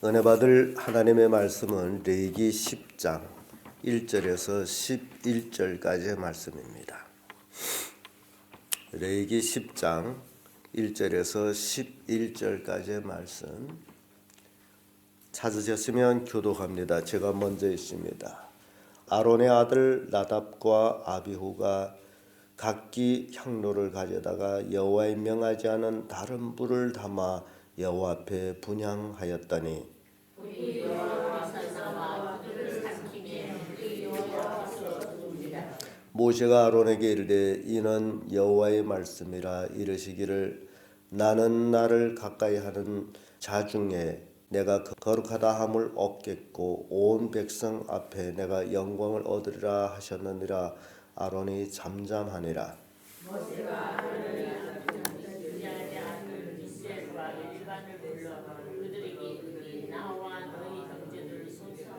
은혜 받을 하나님의 말씀은 레위기 10장 1절에서 11절까지의 말씀입니다. 레위기 10장 1절에서 11절까지의 말씀 찾으셨으면 교독합니다. 제가 먼저 있습니다. 아론의 아들 나답과 아비후가 각기 향로를 가져다가 여호와의 명하지 않은 다른 불을 담아 여호와 앞에 분향하였더니 모세가 아론에게 이르되 이는 여호와의 말씀이라 이르시기를 나는 나를 가까이 하는 자 중에 내가 거룩하다 함을 얻겠고 온 백성 앞에 내가 영광을 얻으리라 하셨느니라. 아론이 잠잠하니라. 모세가 아론의 유리하지 않은 이스라엘과 일반을 불러 그들에게 이르되 나와 너희 형제들을 손에서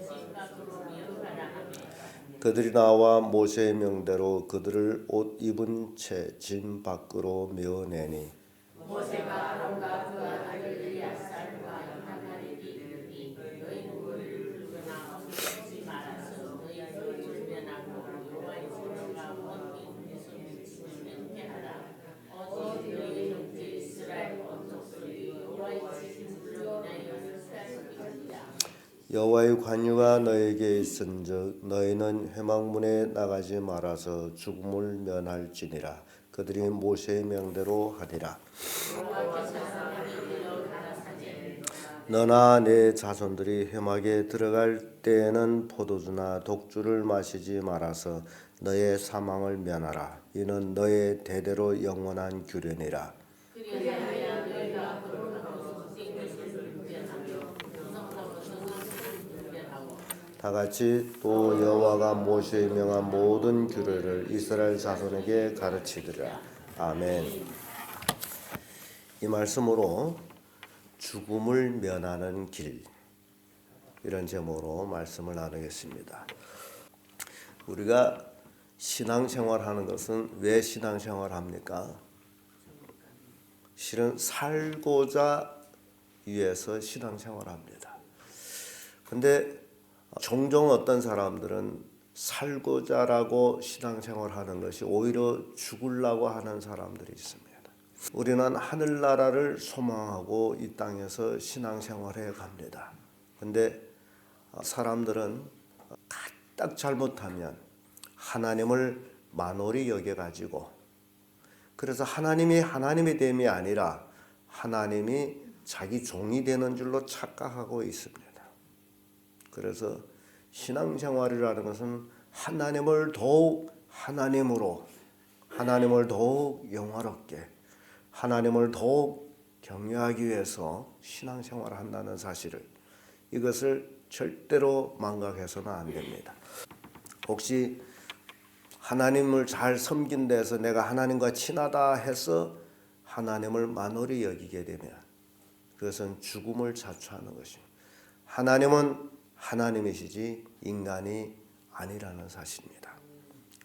진 밖으로 미어가라 하매 그들이 나와 모세의 명대로 그들을 옷 입은 채 진 밖으로 메어내니 모세가 아론과 그 아들 엘리야살과 요나단에게 이르니 너희는 머리를 붉거나 엉키지 말아서 너희 얼굴을 면하고 여호와의 손과 온 이웃에서 묻히는 맹태하라. 오직 너희 형제 이스라엘 온 족속이 여호와의 지심으로 인하여 살리리라. 여호와의 관유가 너에게 있은즉 너희는 회막문에 나가지 말아서 죽음을 면할지니라. 그들이 모세의 명대로 하리라. 너나 내 자손들이 회막에 들어갈 때에는 포도주나 독주를 마시지 말아서 너의 사망을 면하라. 이는 너의 대대로 영원한 규례니라. 다같이 또 여호와가 모세에 명한 모든 규례를 이스라엘 자손에게 가르치리라. 아멘. 이 말씀으로 죽음을 면하는 길, 이런 제목으로 말씀을 나누겠습니다. 우리가 신앙생활하는 것은 왜 신앙생활합니까? 실은 살고자 위해서 신앙생활합니다. 근데 종종 어떤 사람들은 살고자라고 신앙생활하는 것이 오히려 죽으려고 하는 사람들이 있습니다. 우리는 하늘나라를 소망하고 이 땅에서 신앙생활해 갑니다. 근데 사람들은 딱 잘못하면 하나님을 만홀히 여겨가지고 그래서 하나님이 하나님의 됨이 아니라 하나님이 자기 종이 되는 줄로 착각하고 있습니다. 그래서 신앙생활이라는 것은 하나님을 더욱 하나님으로, 하나님을 더욱 영화롭게, 하나님을 더욱 경외하기 위해서 신앙생활을 한다는 사실을, 이것을 절대로 망각해서는 안 됩니다. 혹시 하나님을 잘 섬긴 데서 내가 하나님과 친하다 해서 하나님을 만홀히 여기게 되면 그것은 죽음을 자초하는 것입니다. 하나님은 하나님이시지 인간이 아니라는 사실입니다.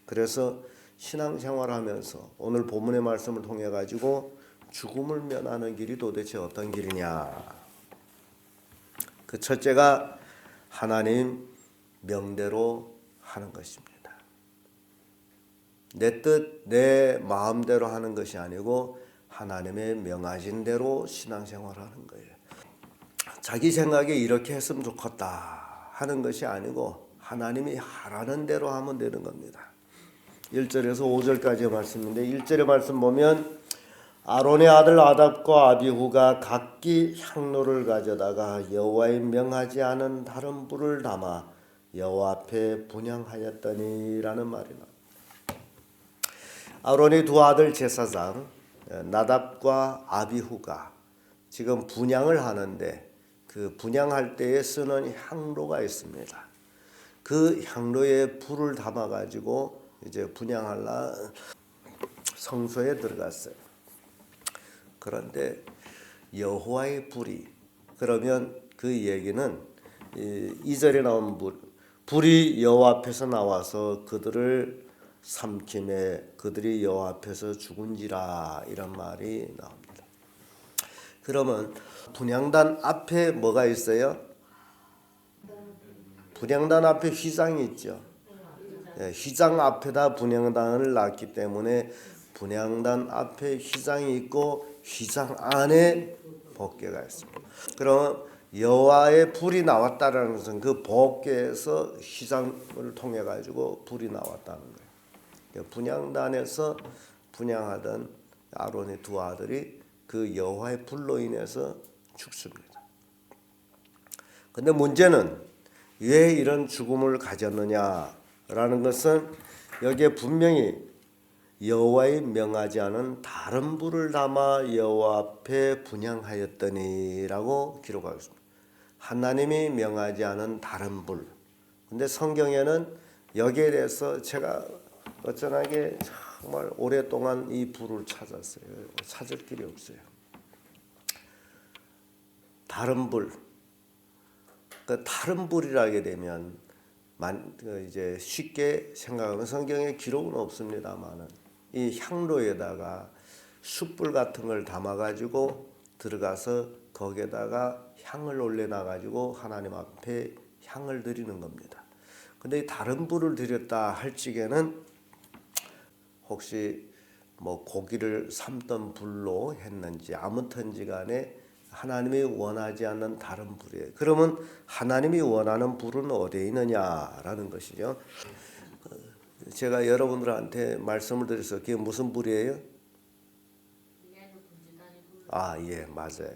그래서 신앙생활하면서 오늘 본문의 말씀을 통해 가지고 죽음을 면하는 길이 도대체 어떤 길이냐? 그 첫째가 하나님 명대로 하는 것입니다. 내 뜻, 내 마음대로 하는 것이 아니고 하나님의 명하신 대로 신앙생활하는 거예요. 자기 생각에 이렇게 했으면 좋겠다 하는 것이 아니고 하나님이 하라는 대로 하면 되는 겁니다. 1절에서 5절까지의 말씀인데 1절의 말씀 보면 아론의 아들 나답과 아비후가 각기 향로를 가져다가 여호와의 명하지 않은 다른 불을 담아 여호와 앞에 분향하였더니라는 말이 나옵니다. 아론의 두 아들 제사장 나답과 아비후가 지금 분향을 하는데 그 분향할 때에 쓰는 향로가 있습니다. 그 향로에 불을 담아 가지고 이제 분향하려 성소에 들어갔어요. 그런데 여호와의 불이, 그러면 그 얘기는 2절에 나온 불이 여호와 앞에서 나와서 그들을 삼킴에 그들이 여호와 앞에서 죽은지라, 이런 말이 나옵니다. 그러면 분향단 앞에 뭐가 있어요? 분향단 앞에 휘장이 있죠. 휘장 앞에다 분향단을 놨기 때문에 분향단 앞에 휘장이 있고 휘장 안에 법궤가 있습니다. 그럼 여호와의 불이 나왔다라는 것은 그 법궤에서 휘장을 통해 가지고 불이 나왔다는 거예요. 분향단에서 분향하던 아론의 두 아들이 그 여호와의 불로 인해서 죽습니다. 근데 문제는 왜 이런 죽음을 가졌느냐라는 것은 여기에 분명히 여호와의 명하지 않은 다른 불을 담아 여호와 앞에 분향하였더니라고 기록하고 있습니다. 하나님이 명하지 않은 다른 불. 근데 성경에는 여기에 대해서 제가 어쩌나게 정말 오랫동안 이 불을 찾았어요. 찾을 길이 없어요. 다른 불. 그 다른 불이라게 되면 이제 쉽게 생각하면 성경에 기록은 없습니다만은 이 향로에다가 숯불 같은 걸 담아 가지고 들어가서 거기에다가 향을 올려놔 가지고 하나님 앞에 향을 드리는 겁니다. 근데 다른 불을 드렸다 할 적에는 혹시 뭐 고기를 삶던 불로 했는지 아무튼지 간에 하나님이 원하지 않는 다른 불이에요. 그러면 하나님이 원하는 불은 어디에 있느냐라는 것이죠. 제가 여러분들한테 말씀을 드려서 그게 무슨 불이에요? 예, 맞아요.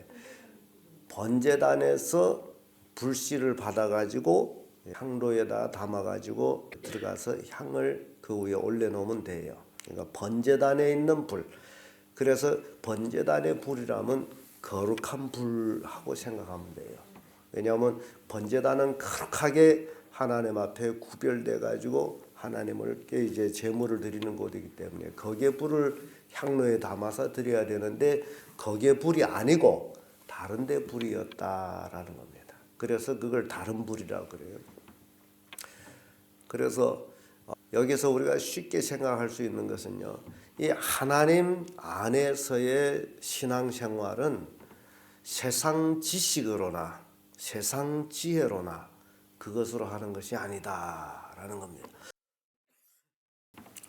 번제단에서 불씨를 받아가지고 향로에다 담아가지고 들어가서 향을 그 위에 올려놓으면 돼요. 그러니까 번제단에 있는 불. 그래서 번제단의 불이라면 거룩한 불하고 생각하면 돼요. 왜냐하면 번제단은 거룩하게 하나님 앞에 구별돼 가지고 하나님을 이제 제물을 드리는 곳이기 때문에 거기에 불을 향로에 담아서 드려야 되는데 거기에 불이 아니고 다른 데 불이었다라는 겁니다. 그래서 그걸 다른 불이라고 그래요. 그래서 여기서 우리가 쉽게 생각할 수 있는 것은요. 이 하나님 안에서의 신앙생활은 세상 지식으로나 세상 지혜로나 그것으로 하는 것이 아니다라는 겁니다.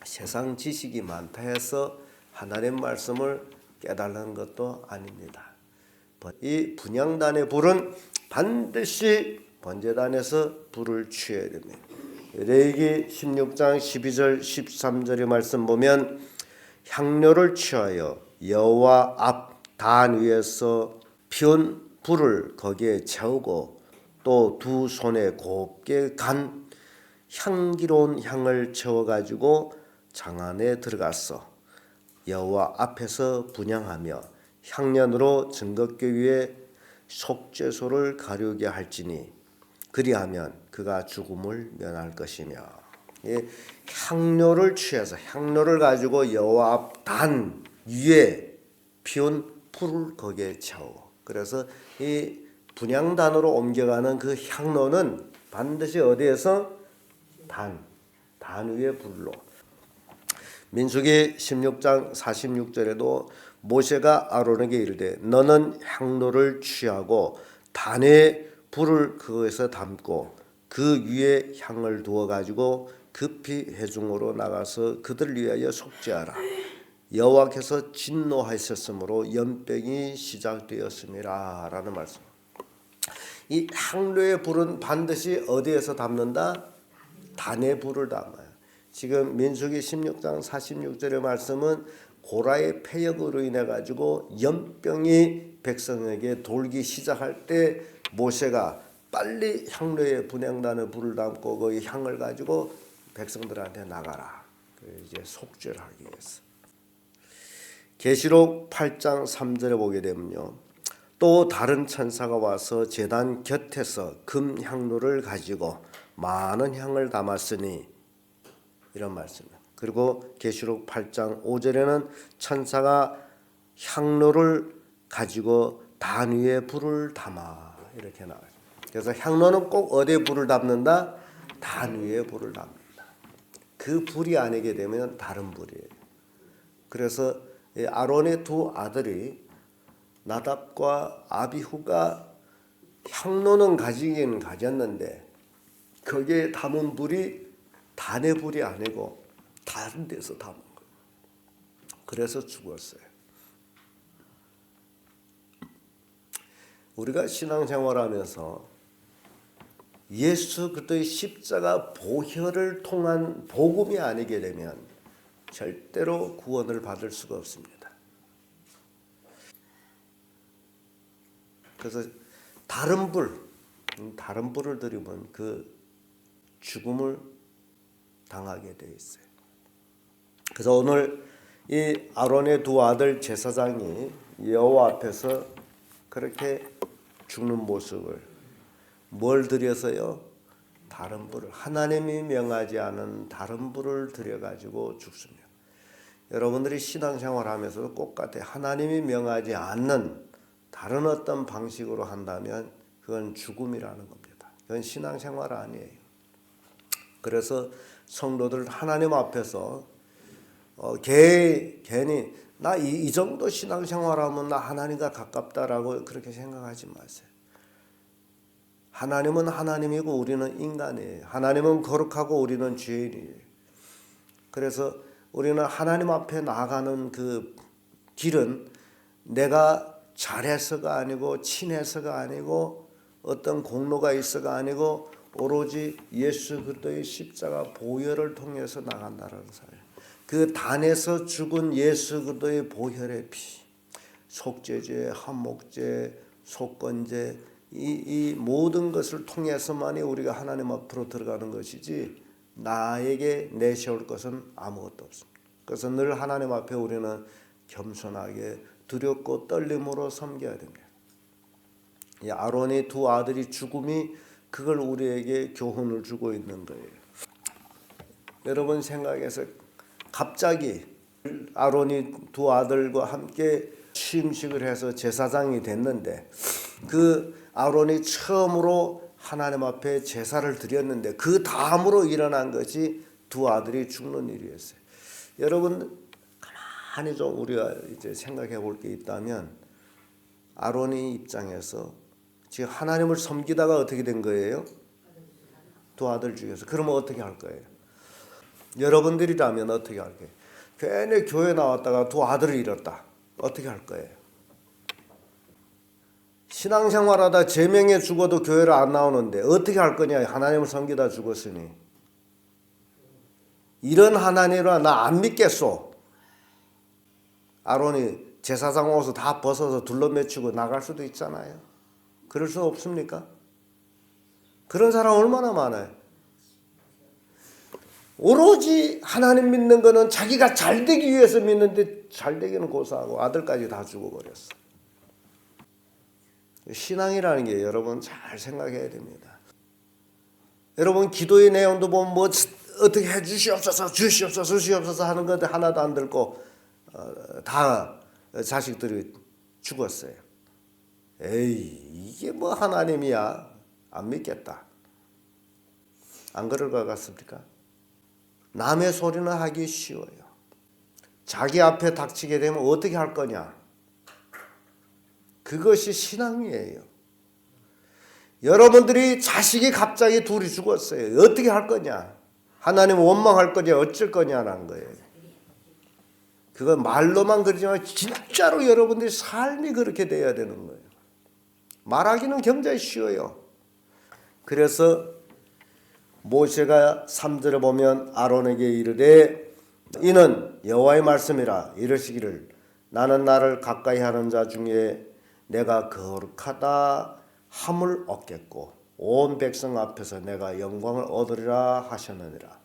세상 지식이 많다 해서 하나님 말씀을 깨달는 것도 아닙니다. 이 분향단의 불은 반드시 번제단에서 불을 취해야 됩니다. 레위기 16장 12절 13절의 말씀 보면 향료를 취하여 여호와 앞 단 위에서 피운 불을 거기에 채우고 또 두 손에 곱게 간 향기로운 향을 채워 가지고 장 안에 들어갔어. 여호와 앞에서 분향하며 향년으로 증거궤 위에 속죄소를 가리우게 할지니 그리하면 그가 죽음을 면할 것이며. 향료를 취해서 향료를 가지고 여호와 앞 단 위에 피운 불을 거기에 채워. 그래서 이 분향단으로 옮겨가는 그 향로는 반드시 어디에서 단 위에 불로. 민수기 16장 46절에도 모세가 아론에게 이르되 너는 향로를 취하고 단에 불을 그것에서 담고 그 위에 향을 두어 가지고 급히 회중으로 나가서 그들 위하여 속죄하라. 여호와께서 진노하셨으므로 연병이 시작되었음이라 라는 말씀. 이 향로의 불은 반드시 어디에서 담는다? 단에 불을 담아요. 지금 민수기 16장 46절의 말씀은 고라의 패역으로 인해 가지고 연병이 백성에게 돌기 시작할 때 모세가 빨리 향로의 분향단에 불을 담고 그 향을 가지고 백성들한테 나가라. 이제 속죄를 하기 위해서. 계시록 8장 3절에 보게 되면요. 또 다른 천사가 와서 제단 곁에서 금 향로를 가지고 많은 향을 담았으니 이런 말씀입니다. 그리고 계시록 8장 5절에는 천사가 향로를 가지고 단 위에 불을 담아 이렇게 나와요. 그래서 향로는 꼭 어디에 불을 담는다? 단 위에 불을 담는다. 그 불이 아니게 되면 다른 불이에요. 그래서 아론의 두 아들이 나답과 아비후가 향로는 가지긴 가졌는데 거기에 담은 불이 단의 불이 아니고 다른 데서 담은 거예요. 그래서 죽었어요. 우리가 신앙생활하면서 예수 그리스도의 십자가 보혈을 통한 복음이 아니게 되면 절대로 구원을 받을 수가 없습니다. 그래서 다른 불을 들이면 그 죽음을 당하게 되어 있어요. 그래서 오늘 이 아론의 두 아들 제사장이 여호와 앞에서 그렇게 죽는 모습을 뭘 들여서요? 다른 불을, 하나님이 명하지 않은 다른 불을 들여가지고 죽습니다. 여러분들이 신앙생활하면서도 똑같아요. 하나님이 명하지 않는 다른 어떤 방식으로 한다면 그건 죽음이라는 겁니다. 그건 신앙생활 아니에요. 그래서 성도들 하나님 앞에서 괜히 나 이 정도 신앙생활하면 나 하나님과 가깝다라고 그렇게 생각하지 마세요. 하나님은 하나님이고 우리는 인간이에요. 하나님은 거룩하고 우리는 죄인이에요. 그래서 우리는 하나님 앞에 나아가는 그 길은 내가 잘해서가 아니고 친해서가 아니고 어떤 공로가 있어가 아니고 오로지 예수 그리스도의 십자가 보혈을 통해서 나간다는 사실. 그 단에서 죽은 예수 그리스도의 보혈의 피, 속죄죄, 한목죄, 속건죄 이 모든 것을 통해서만이 우리가 하나님 앞으로 들어가는 것이지 나에게 내세울 것은 아무것도 없습니다. 그래서 늘 하나님 앞에 우리는 겸손하게 두렵고 떨림으로 섬겨야 됩니다. 이 아론의 두 아들이 죽음이 그걸 우리에게 교훈을 주고 있는 거예요. 여러분 생각해서 갑자기 아론이 두 아들과 함께 취임식을 해서 제사장이 됐는데 그 아론이 처음으로 하나님 앞에 제사를 드렸는데 그 다음으로 일어난 것이 두 아들이 죽는 일이었어요. 여러분 가만히 좀 우리가 이제 생각해 볼 게 있다면 아론의 입장에서 지금 하나님을 섬기다가 어떻게 된 거예요? 두 아들 중에서. 그러면 어떻게 할 거예요? 여러분들이라면 어떻게 할 거예요? 괜히 교회 나왔다가 두 아들을 잃었다. 어떻게 할 거예요? 신앙생활하다 제명에 죽어도 교회를 안 나오는데 어떻게 할 거냐? 하나님을 섬기다 죽었으니. 이런 하나님을 나 안 믿겠소. 아론이 제사장 옷을 다 벗어서 둘러매치고 나갈 수도 있잖아요. 그럴 수 없습니까? 그런 사람 얼마나 많아요. 오로지 하나님 믿는 거는 자기가 잘 되기 위해서 믿는데 잘 되기는 고사하고 아들까지 다 죽어버렸어. 신앙이라는 게 여러분 잘 생각해야 됩니다. 여러분 기도의 내용도 보면 뭐 어떻게 해 주시옵소서 하는 건데 하나도 안 들고 다 자식들이 죽었어요. 에이 이게 뭐 하나님이야. 안 믿겠다. 안 그럴 것 같습니까? 남의 소리는 하기 쉬워요. 자기 앞에 닥치게 되면 어떻게 할 거냐? 그것이 신앙이에요. 여러분들이 자식이 갑자기 둘이 죽었어요. 어떻게 할 거냐? 하나님 원망할 거냐? 어쩔 거냐라는 거예요. 그건 말로만 그러지만 진짜로 여러분들이 삶이 그렇게 돼야 되는 거예요. 말하기는 굉장히 쉬워요. 그래서 모세가 3절에 보면 아론에게 이르되 이는 여호와의 말씀이라 이르시기를 나는 나를 가까이 하는 자 중에 내가 거룩하다 함을 얻겠고 온 백성 앞에서 내가 영광을 얻으리라 하셨느니라.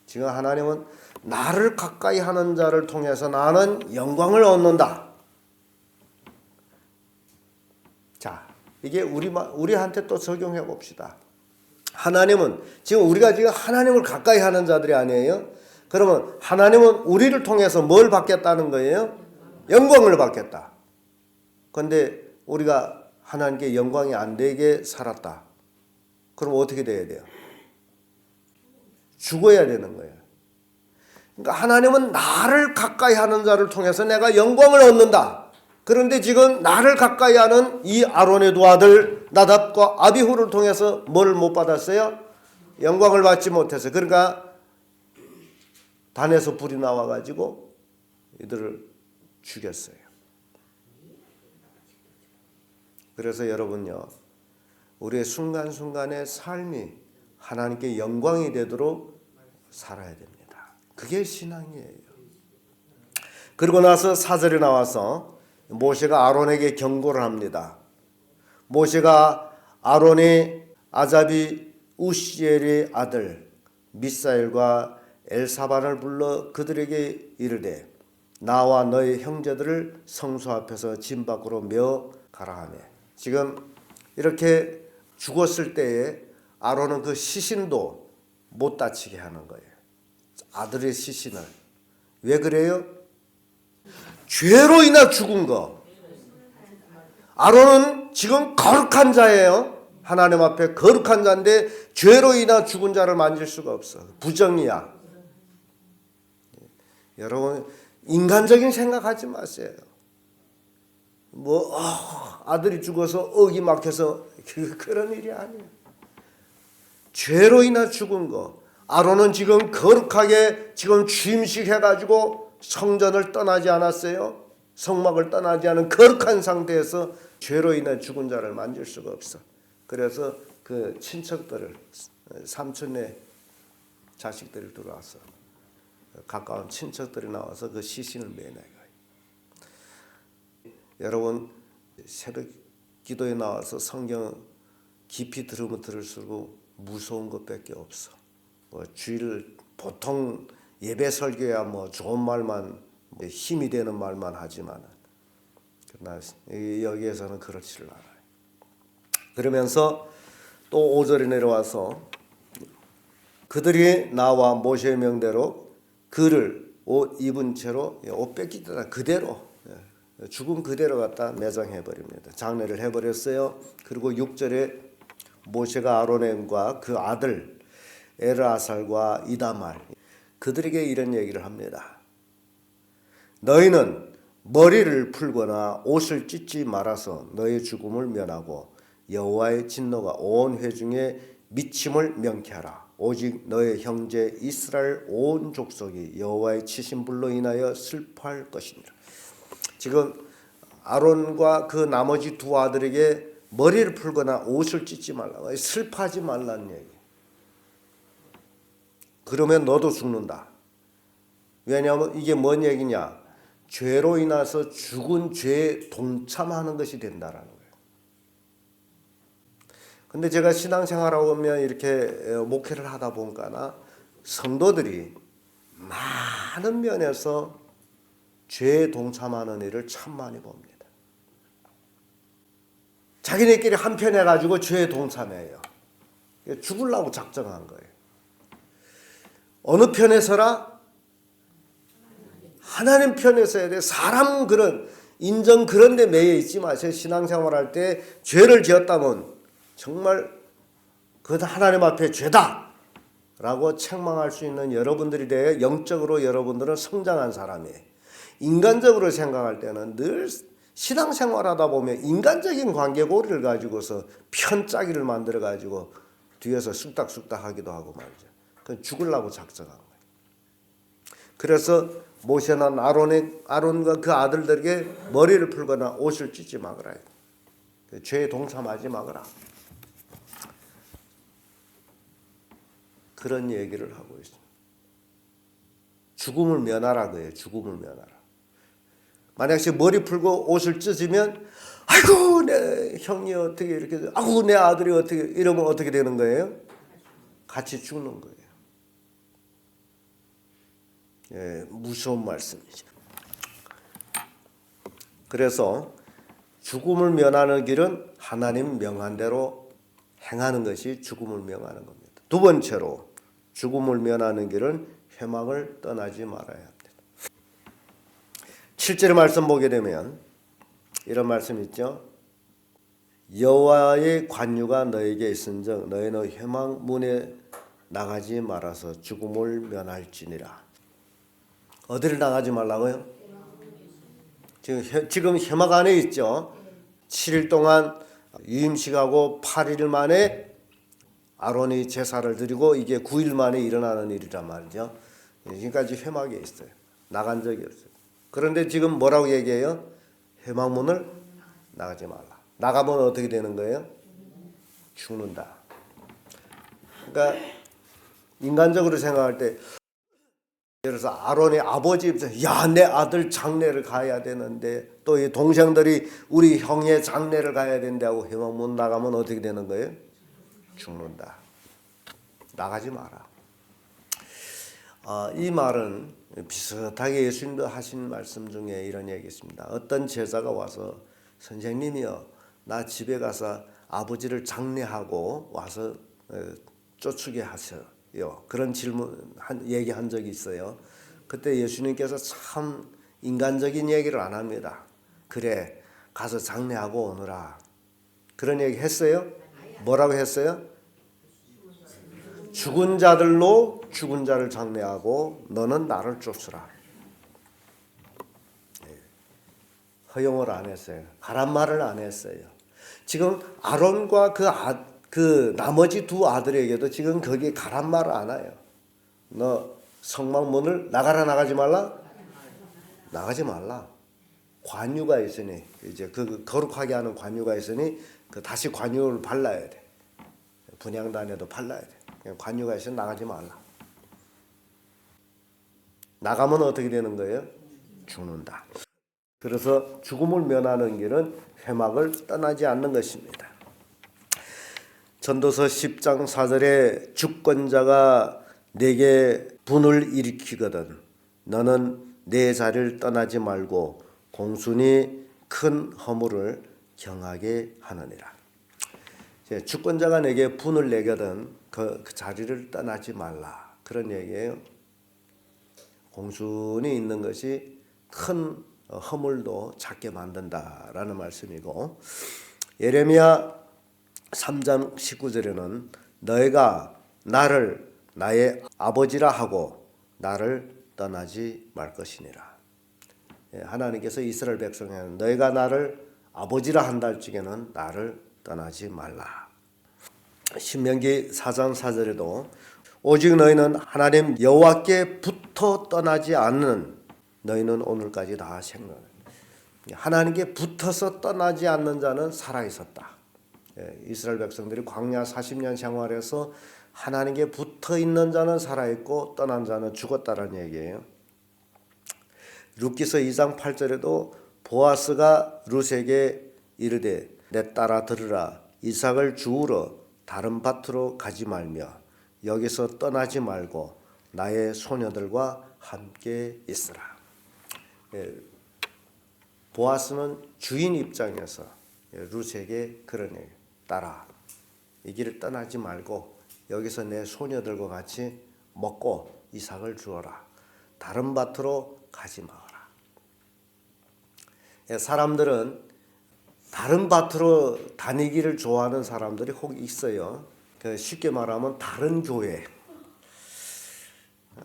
지금 하나님은 나를 가까이 하는 자를 통해서 나는 영광을 얻는다. 자, 이게 우리한테 또 적용해 봅시다. 하나님은 우리가 지금 하나님을 가까이 하는 자들이 아니에요? 그러면 하나님은 우리를 통해서 뭘 받겠다는 거예요? 영광을 받겠다. 그런데 우리가 하나님께 영광이 안 되게 살았다. 그럼 어떻게 돼야 돼요? 죽어야 되는 거예요. 그러니까 하나님은 나를 가까이 하는 자를 통해서 내가 영광을 얻는다. 그런데 지금 나를 가까이 하는 이 아론의 두 아들 나답과 아비후를 통해서 뭘 못 받았어요? 영광을 받지 못해서. 그러니까 단에서 불이 나와가지고 이들을 죽였어요. 그래서 여러분요, 우리의 순간순간의 삶이 하나님께 영광이 되도록 살아야 됩니다. 그게 신앙이에요. 그리고 나서 4절에 나와서 모세가 아론에게 경고를 합니다. 모세가 아론이 아잡이 우시엘의 아들 미사엘과 엘사반을 불러 그들에게 이르되 나와 너의 형제들을 성소 앞에서 진 밖으로 메어 가라 하며, 지금 이렇게 죽었을 때에 아론은 그 시신도 못 다치게 하는 거예요. 아들의 시신을. 왜 그래요? 죄로 인해 죽은 거. 아론은 지금 거룩한 자예요. 하나님 앞에 거룩한 자인데 죄로 인해 죽은 자를 만질 수가 없어. 부정이야. 여러분, 인간적인 생각하지 마세요. 아들이 죽어서 억이 막혀서 그런 일이 아니에요. 죄로 인해 죽은 거. 아론은 지금 거룩하게 지금 취임식 해가지고 성전을 떠나지 않았어요. 성막을 떠나지 않은 거룩한 상태에서 죄로 인해 죽은 자를 만질 수가 없어. 그래서 그 친척들을, 삼촌의 자식들을 들어와서, 가까운 친척들이 나와서 그 시신을 매내요. 여러분, 새벽 기도에 나와서 성경 깊이 들으면 들을수록 무서운 것밖에 없어. 주일 보통 예배 설교야 좋은 말만, 힘이 되는 말만 하지만, 그러나 여기에서는 그렇지를 않아요. 그러면서 또 5절에 내려와서 그들이 나와 모세의 명대로 그를 옷 입은 채로, 옷 뺏기다 그대로, 죽은 그대로 갖다 매장해 버립니다. 장례를 해버렸어요. 그리고 6절에 모세가 아론과 그 아들 엘아살과 이다말 그들에게 이런 얘기를 합니다. 너희는 머리를 풀거나 옷을 찢지 말아서 너희 죽음을 면하고 여호와의 진노가 온 회중에 미침을 명케하라. 오직 너의 형제 이스라엘 온 족속이 여호와의 치신 불로 인하여 슬퍼할 것이니라. 지금 아론과 그 나머지 두 아들에게 머리를 풀거나 옷을 찢지 말라, 슬퍼하지 말라는 얘기. 그러면 너도 죽는다. 왜냐하면 이게 뭔 얘기냐? 죄로 인해서 죽은 죄에 동참하는 것이 된다라는 거예요. 근데 제가 신앙생활하고 보면 이렇게 목회를 하다 보니까 성도들이 많은 면에서 죄에 동참하는 일을 참 많이 봅니다. 자기네끼리 한편 해가지고 죄에 동참해요. 죽으려고 작정한 거예요. 어느 편에 서라? 하나님 편에 서야 돼. 사람 그런 인정 그런 데 매여 있지 마세요. 신앙생활 할 때 죄를 지었다면 정말 그것은 하나님 앞에 죄다 라고 책망할 수 있는 여러분들이 돼야 영적으로 여러분들은 성장한 사람이에요. 인간적으로 생각할 때는 늘 신앙생활 하다 보면 인간적인 관계고리를 가지고서 편짜기를 만들어 가지고 뒤에서 쑥닥쑥닥 하기도 하고 말이죠. 그건 죽으려고 작정한 거예요. 그래서 모세는 아론과 그 아들들에게 머리를 풀거나 옷을 찢지 마거라. 죄에 동참하지 마거라. 그런 얘기를 하고 있습니다. 죽음을 면하라 그예요. 죽음을 면하라. 만약에 머리 풀고 옷을 찢으면 아이고 내 형이 어떻게 이렇게, 아이고 내 아들이 어떻게, 이러면 어떻게 되는 거예요? 같이 죽는 거예요. 예, 무서운 말씀이죠. 그래서 죽음을 면하는 길은 하나님 명한 대로 행하는 것이 죽음을 명하는 겁니다. 두 번째로 죽음을 면하는 길은 회막을 떠나지 말아야 합니다. 7절의 말씀 보게 되면 이런 말씀 있죠. 여호와의 관유가 너에게 있은즉 너희는 회막 문에 나가지 말아서 죽음을 면할지니라. 어디를 나가지 말라고요? 지금 회막 안에 있죠. 7일 동안 유임식하고 8일 만에 아론이 제사를 드리고 이게 9일 만에 일어나는 일이란 말이죠. 지금까지 회막에 있어요. 나간 적이 없어요. 그런데 지금 뭐라고 얘기해요? 회막문을 나가지 말라. 나가면 어떻게 되는 거예요? 죽는다. 그러니까 인간적으로 생각할 때 예를 들어서 아론의 아버지 입장에서 야, 내 아들 장례를 가야 되는데 또 이 동생들이 우리 형의 장례를 가야 된다고 회막문 나가면 어떻게 되는 거예요? 죽는다. 나가지 마라. 이 말은 비슷하게 예수님도 하신 말씀 중에 이런 얘기 있습니다. 어떤 제자가 와서 선생님이요, 나 집에 가서 아버지를 장례하고 와서 쫓게 하셔요. 그런 얘기한 적이 있어요. 그때 예수님께서 참 인간적인 얘기를 안 합니다. 그래, 가서 장례하고 오너라. 그런 얘기 했어요? 뭐라고 했어요? 죽은 자들로 죽은 자를 장례하고 너는 나를 쫓으라. 허용을 안 했어요. 가란 말을 안 했어요. 지금 아론과 그 나머지 두 아들에게도 지금 거기에 가란 말을 안 해요. 너 성막문을 나가라 나가지 말라? 나가지 말라. 관유가 있으니 이제 그 거룩하게 하는 관유가 있으니 그 다시 관유를 발라야 돼. 분향단에도 발라야 돼. 관유가 있으니 나가지 말라. 나가면 어떻게 되는 거예요? 죽는다. 그래서 죽음을 면하는 길은 회막을 떠나지 않는 것입니다. 전도서 10장 4절에 주권자가 내게 분을 일으키거든 너는 내 자리를 떠나지 말고 공순히 큰 허물을 경하게 하느니라. 주권자가 내게 분을 내거든 그 자리를 떠나지 말라. 그런 얘기예요. 공순히 있는 것이 큰 허물도 작게 만든다라는 말씀이고, 예레미야 3장 19절에는 너희가 나를 나의 아버지라 하고 나를 떠나지 말 것이니라. 하나님께서 이스라엘 백성에게 너희가 나를 아버지라 한다 할 적에는 나를 떠나지 말라. 신명기 4장 4절에도 오직 너희는 하나님 여호와께 붙어 떠나지 않는 너희는 오늘까지 다 생존. 하나님께 붙어서 떠나지 않는 자는 살아 있었다. 이스라엘 백성들이 광야 40년 생활해서 하나님께 붙어 있는 자는 살아 있고 떠난 자는 죽었다라는 얘기예요. 룻기서 2장 8절에도 보아스가 룻에게 이르되 내 딸아 들으라 이삭을 주우러 다른 밭으로 가지 말며 여기서 떠나지 말고 나의 소녀들과 함께 있으라. 보아스는 주인 입장에서 룻에게 그런 얘기, 딸아 이 길을 떠나지 말고 여기서 내 소녀들과 같이 먹고 이삭을 주어라. 다른 밭으로 가지 마라. 사람들은 다른 밭으로 다니기를 좋아하는 사람들이 혹 있어요. 쉽게 말하면 다른 교회.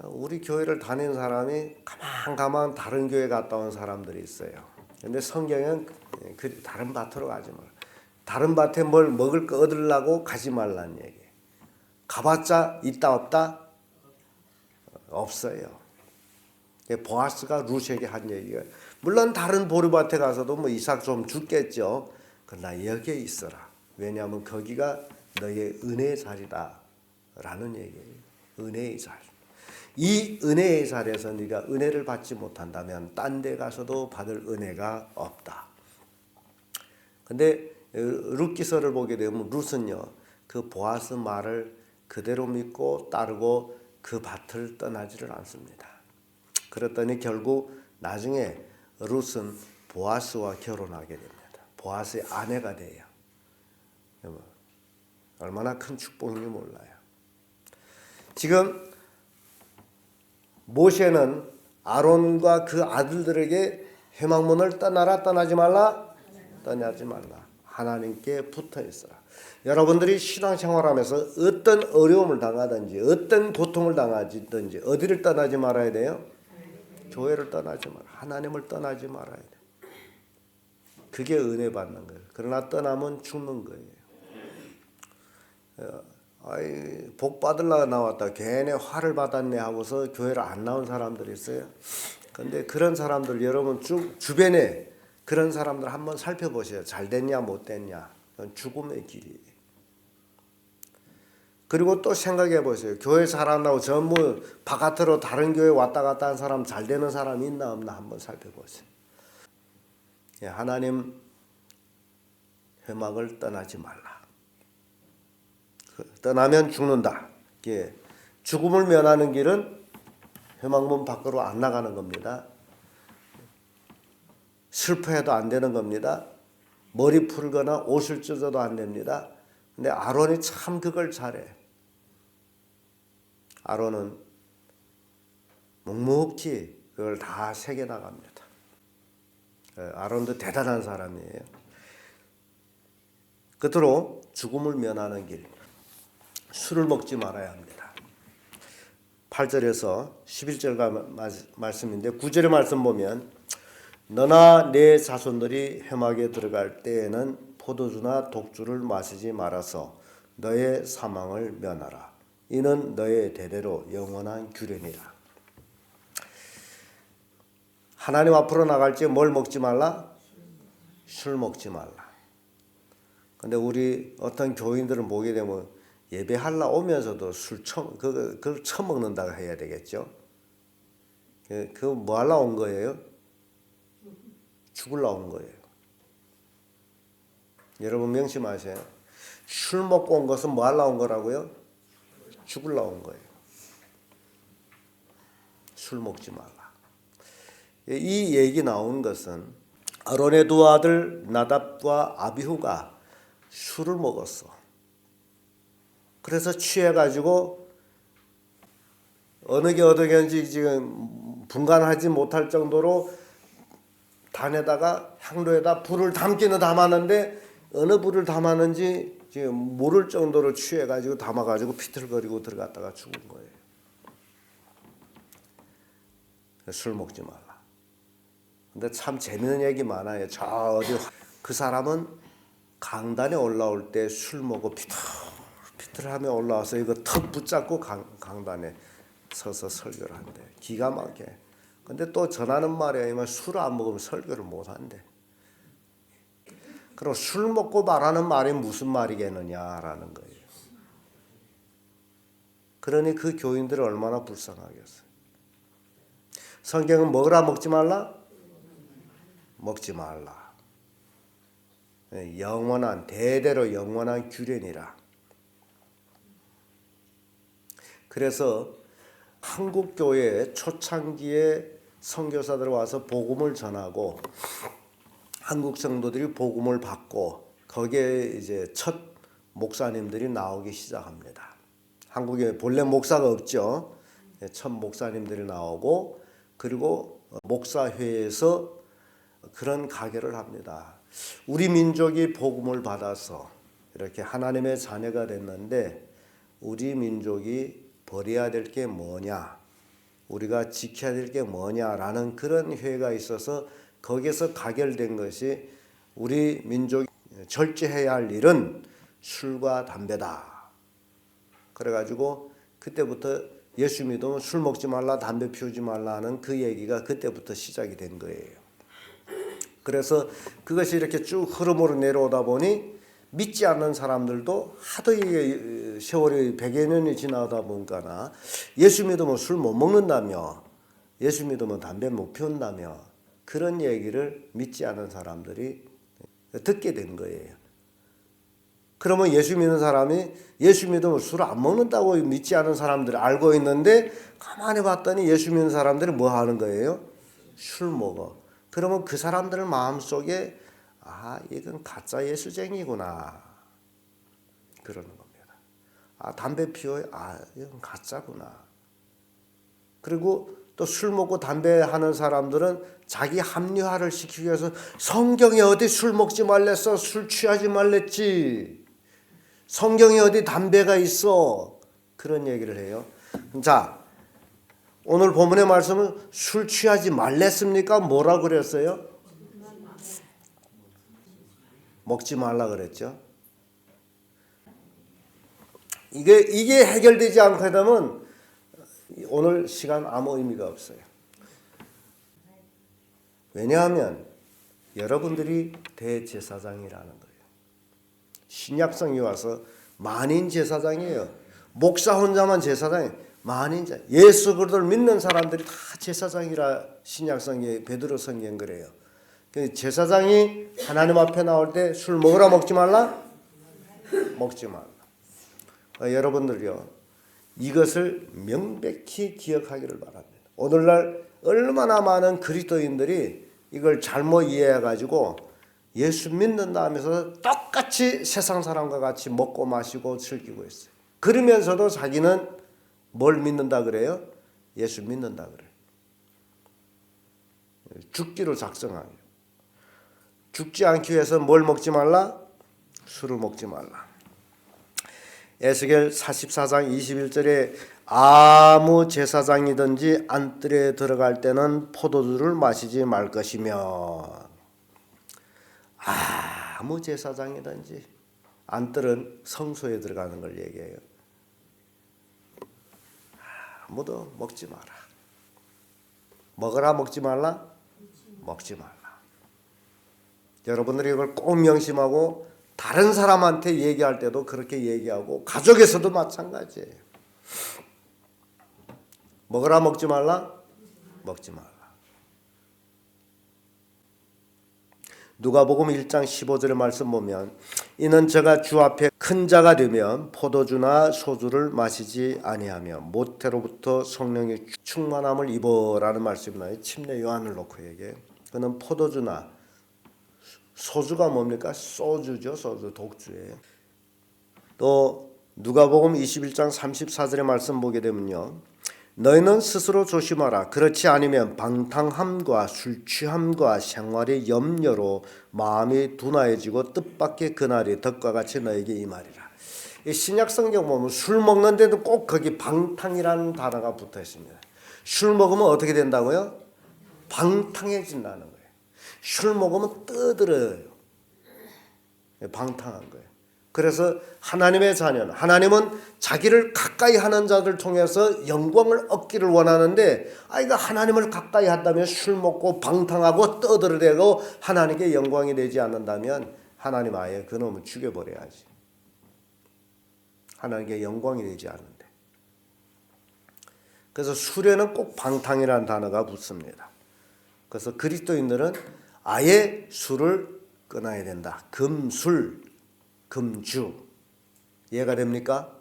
우리 교회를 다니는 사람이 가만 다른 교회 갔다 온 사람들이 있어요. 근데 성경은 다른 밭으로 가지 마라. 다른 밭에 뭘 먹을 거 얻으려고 가지 말라는 얘기예요. 가봤자 있다 없다? 없어요. 보아스가 룻에게 한 얘기가 물론 다른 보리밭에 가서도 뭐 이삭 좀 죽겠죠. 그러나 여기에 있어라. 왜냐하면 거기가 너의 은혜의 자리다 라는 얘기예요. 은혜의 자리. 이 은혜의 자리에서 네가 은혜를 받지 못한다면 딴 데 가서도 받을 은혜가 없다. 근데 룻기서를 보게 되면 룻은요 그 보아스 말을 그대로 믿고 따르고 그 밭을 떠나지를 않습니다. 그랬더니 결국 나중에 룻은 보아스와 결혼하게 됩니다. 보아스의 아내가 돼요. 얼마나 큰 축복인지 몰라요. 지금 모세는 아론과 그 아들들에게 회막문을 떠나라 떠나지 말라 떠나지 말라 하나님께 붙어 있어라. 여러분들이 신앙생활하면서 어떤 어려움을 당하든지 어떤 고통을 당하든지 어디를 떠나지 말아야 돼요? 교회를 떠나지 말아. 하나님을 떠나지 말아야 돼. 그게 은혜 받는 거예요. 그러나 떠나면 죽는 거예요. 복 받으려고 나왔다 괜히 화를 받았네 하고서 교회를 안 나온 사람들이 있어요. 근데 그런 사람들 여러분 주변에 그런 사람들 한번 살펴보세요. 잘 됐냐 못 됐냐. 그건 죽음의 길이에요. 그리고 또 생각해 보세요. 교회 살아나고 전부 바깥으로 다른 교회 왔다 갔다 한 사람 잘 되는 사람 있나 없나 한번 살펴보세요. 하나님 회막을 떠나지 말라. 떠나면 죽는다. 죽음을 면하는 길은 회막문 밖으로 안 나가는 겁니다. 슬퍼해도 안 되는 겁니다. 머리 풀거나 옷을 찢어도 안 됩니다. 근데 아론이 참 그걸 잘해. 아론은 묵묵히 그걸 다 새겨나갑니다. 아론도 대단한 사람이에요. 끝으로 죽음을 면하는 길. 술을 먹지 말아야 합니다. 8절에서 11절 말씀인데 9절의 말씀 보면 너나 내 자손들이 회막에 들어갈 때에는 포도주나 독주를 마시지 말아서 너의 사망을 면하라. 이는 너의 대대로 영원한 규례니라. 하나님 앞으로 나갈 때 뭘 먹지 말라? 술 먹지 말라. 근데 우리 어떤 교인들은 보게 되면 예배하려 오면서도 그걸 처먹는다고 해야 되겠죠. 그거 뭐 하려 온 거예요? 죽으려 온 거예요. 여러분 명심하세요. 술 먹고 온 것은 뭐 하려 온 거라고요? 죽으려 온 거예요. 술 먹지 말라. 이 얘기 나온 것은 아론의 두 아들 나답과 아비후가 술을 먹었어. 그래서 취해가지고 어느 게 어디인지 지금 분간하지 못할 정도로 단에다가 향로에다 불을 담기는 담았는데 어느 불을 담았는지 지금 모를 정도로 취해가지고 담아가지고 비틀거리고 들어갔다가 죽은 거예요. 술 먹지 말라. 근데 참 재밌는 얘기 많아요. 저 어디 그 사람은 강단에 올라올 때 술 먹고 비틀하며 올라와서 이거 턱 붙잡고 강단에 서서 설교를 한대. 기가 막혀. 근데 또 전하는 말이야. 술을 안 먹으면 설교를 못 한대. 그럼 술 먹고 말하는 말이 무슨 말이겠느냐라는 거예요. 그러니 그 교인들은 얼마나 불쌍하겠어요. 성경은 먹으라 먹지 말라? 먹지 말라. 영원한 대대로 영원한 규례니라. 그래서 한국 교회에 초창기에 선교사들 와서 복음을 전하고 한국 성도들이 복음을 받고 거기에 이제 첫 목사님들이 나오기 시작합니다. 한국에 본래 목사가 없죠. 첫 목사님들이 나오고 그리고 목사회에서 그런 가계를 합니다. 우리 민족이 복음을 받아서 이렇게 하나님의 자녀가 됐는데 우리 민족이 버려야 될 게 뭐냐, 우리가 지켜야 될 게 뭐냐라는 그런 회의가 있어서 거기서 가결된 것이 우리 민족이 절제해야 할 일은 술과 담배다. 그래가지고 그때부터 예수 믿으면 술 먹지 말라, 담배 피우지 말라 하는 그 얘기가 그때부터 시작이 된 거예요. 그래서 그것이 이렇게 쭉 흐름으로 내려오다 보니 믿지 않는 사람들도 하도 이게 세월이 100여 년이 지나다 보니까 예수 믿으면 술 못 먹는다며, 예수 믿으면 담배 못 피운다며 그런 얘기를 믿지 않는 사람들이 듣게 된 거예요. 그러면 예수 믿는 사람이 예수 믿으면 술 안 먹는다고 믿지 않은 사람들이 알고 있는데 가만히 봤더니 예수 믿는 사람들이 뭐 하는 거예요? 술 먹어. 그러면 그 사람들 마음속에 이건 가짜 예수쟁이구나 그러는 겁니다. 담배 피워요? 이건 가짜구나. 그리고 또 술 먹고 담배 하는 사람들은 자기 합리화를 시키기 위해서 성경에 어디 술 먹지 말랬어, 술 취하지 말랬지, 성경에 어디 담배가 있어, 그런 얘기를 해요. 자, 오늘 본문의 말씀은 술 취하지 말랬습니까? 뭐라 그랬어요? 먹지 말라 그랬죠. 이게 해결되지 않게 되면 오늘 시간 아무 의미가 없어요. 왜냐하면 여러분들이 대제사장이라는 거예요. 신약성이 와서 만인 제사장이에요. 목사 혼자만 제사장이에요. 만인자. 예수 그리스도를 믿는 사람들이 다 제사장이라 신약성에 베드로 성경 그래요. 제사장이 하나님 앞에 나올 때 술 먹으라 먹지 말라? 먹지 말라. 여러분들요, 이것을 명백히 기억하기를 바랍니다. 오늘날 얼마나 많은 그리스도인들이 이걸 잘못 이해해가지고 예수 믿는다 하면서 똑같이 세상 사람과 같이 먹고 마시고 즐기고 있어요. 그러면서도 자기는 뭘 믿는다 그래요? 예수 믿는다 그래요. 죽기로 작정하요. 죽지 않기 위해서 뭘 먹지 말라? 술을 먹지 말라. 에스겔 44장 21절에 아무 제사장이든지 안뜰에 들어갈 때는 포도주를 마시지 말 것이며, 아무 제사장이든지, 안뜰은 성소에 들어가는 걸 얘기해요. 아무도 먹지 마라. 먹으라 먹지 말라? 먹지 말라. 여러분들이 이걸 꼭 명심하고 다른 사람한테 얘기할 때도 그렇게 얘기하고 가족에서도 마찬가지예요. 먹으라 먹지 말라? 먹지 말라. 누가복음 1장 15절의 말씀 보면 이는 저가 주 앞에 큰 자가 되면 포도주나 소주를 마시지 아니하며 모태로부터 성령의 충만함을 입어라는 말씀이 나요. 침례 요한을 놓고 얘기해요. 그는 포도주나 소주가 뭡니까? 소주죠. 소주, 독주예요. 또 누가복음 21장 34절의 말씀 보게 되면요, 너희는 스스로 조심하라. 그렇지 않으면 방탕함과 술취함과 생활의 염려로 마음이 둔하여지고 뜻밖의 그날이 덕과 같이 너에게 임하리라. 이 신약 성경 보면 술 먹는데도 꼭 거기 방탕이라는 단어가 붙어 있습니다. 술 먹으면 어떻게 된다고요? 방탕해진다는 거예요. 술 먹으면 떠들어요. 방탕한 거예요. 그래서 하나님의 자녀는, 하나님은 자기를 가까이 하는 자들 통해서 영광을 얻기를 원하는데, 이거 하나님을 가까이 한다면 술 먹고 방탕하고 떠들어대고 하나님께 영광이 되지 않는다면 하나님 아예 그놈을 죽여버려야지. 하나님께 영광이 되지 않는데. 그래서 술에는 꼭 방탕이라는 단어가 붙습니다. 그래서 그리스도인들은 아예 술을 끊어야 된다. 금술, 금주. 이해가 됩니까?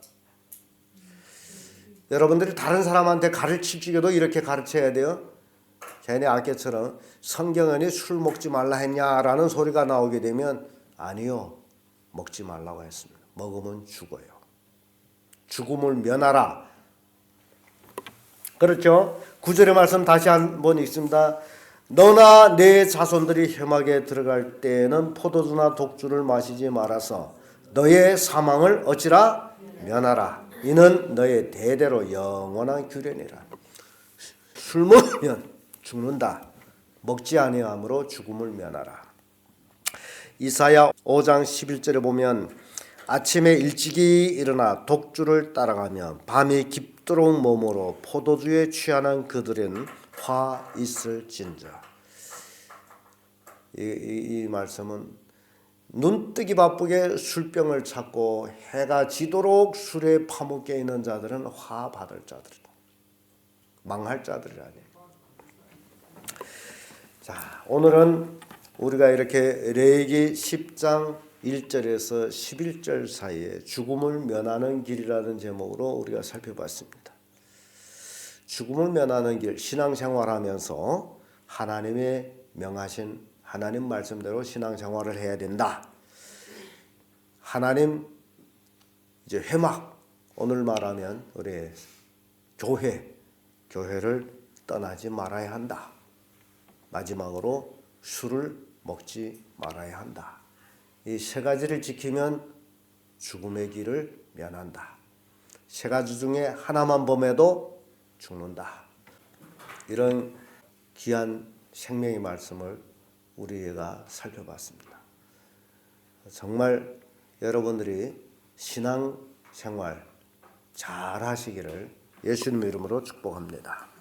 여러분들이 다른 사람한테 가르칠 적에도 이렇게 가르쳐야 돼요. 걔네 아까처럼 성경에 술 먹지 말라 했냐라는 소리가 나오게 되면 아니요, 먹지 말라고 했습니다. 먹으면 죽어요. 죽음을 면하라. 그렇죠? 9절의 말씀 다시 한번 읽습니다. 너나 내 자손들이 혐하게 들어갈 때에는 포도주나 독주를 마시지 말아서 너의 사망을 어찌라? 면하라. 이는 너의 대대로 영원한 규례니라. 술 먹으면 죽는다. 먹지 아니함으로 죽음을 면하라. 이사야 5장 11절에 보면 아침에 일찍이 일어나 독주를 따라가며 밤이 깊도록 몸으로 포도주에 취하는 그들은 화 있을진저. 이 말씀은 눈뜨기 바쁘게 술병을 찾고 해가 지도록 술에 파묻혀 있는 자들은 화 받을 자들이다. 망할 자들이라니. 자, 오늘은 우리가 이렇게 레위기 10장 1절에서 11절 사이에 죽음을 면하는 길이라는 제목으로 우리가 살펴봤습니다. 죽음을 면하는 길, 신앙생활하면서 하나님의 명하신 하나님 말씀대로 신앙생활을 해야 된다. 하나님 이제 회막, 오늘 말하면 우리 교회를 떠나지 말아야 한다. 마지막으로 술을 먹지 말아야 한다. 이 세 가지를 지키면 죽음의 길을 면한다. 세 가지 중에 하나만 범해도 죽는다. 이런 귀한 생명의 말씀을 우리가 살펴봤습니다. 정말 여러분들이 신앙 생활 잘 하시기를 예수님 이름으로 축복합니다.